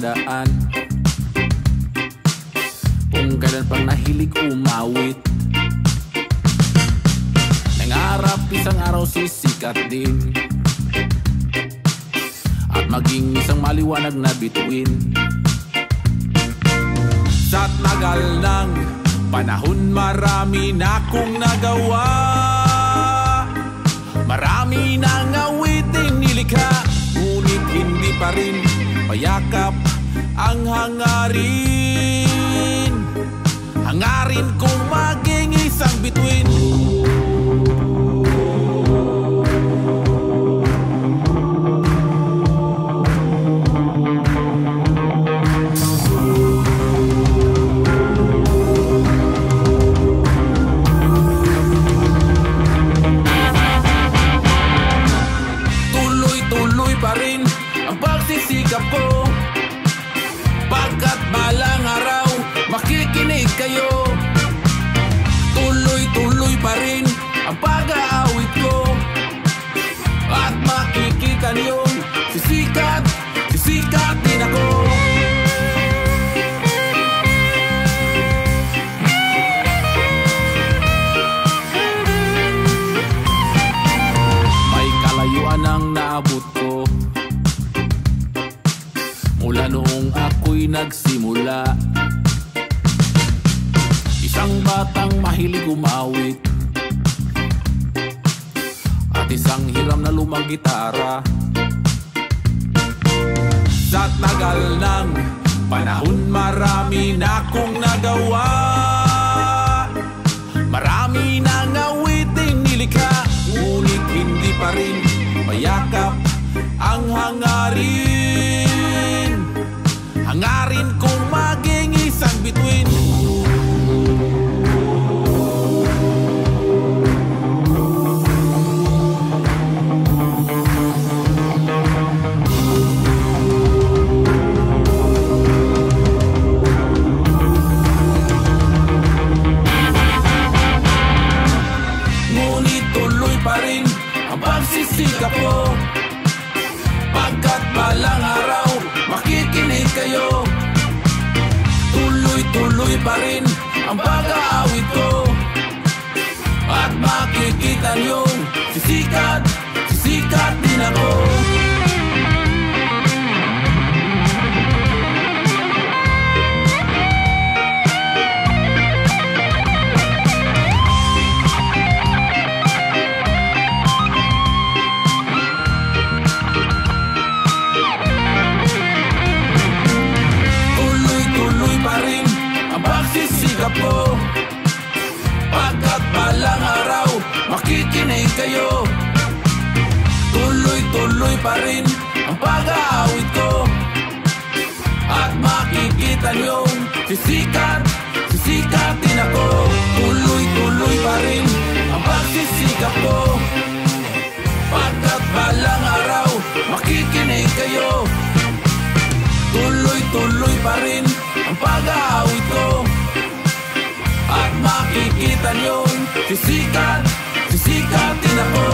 napadaan, kung kailan pang nahilig umawit. Nangarap isang araw sisikat din, at maging isang maliwanag na bituin. Sa tagal ng panahon, marami na akong nagawa, marami nang awiting nilikha, ngunit hindi pa rin payakap ang hangarin. Hangarin kong maging isang bituin. Tuloy-tuloy pa rin ang pagsisikap ko, pagkat balang araw makikinig kayo. Tuloy-tuloy pa rin ang pag-aawit ko, at makikita niyong sisikat din ako. May kalayuan ang naabot ko mula noong ako'y nagsimula. Isang batang mahilig umawit, at isang hiram na lumang gitara. Sa tagal ng panahon, marami na akong nagawa, marami nang awiting nilikha, ngunit hindi pa rin mayakap ang hangarin. Hangarin kong maging isang bituin. Ngunit tuloy pa rin ang pagsisikap ko, pagkat balang araw makikinig kayo. Tuloy-tuloy pa rin ang pag-aawit ko, at makikita niyong sisikat din ako. Pagsisikap ko, pagkat balang araw makikinig kayo. Tuloy-tuloy pa rin ang pag-aawit ko, at makikita niyong sisikat din ako. Tuloy-tuloy pa rin ang pagsisikap ko, pagkat balang araw makikinig kayo. Tuloy-tuloy pa rin ang pag-aawit ko, at makikita niyong sisikat din ako.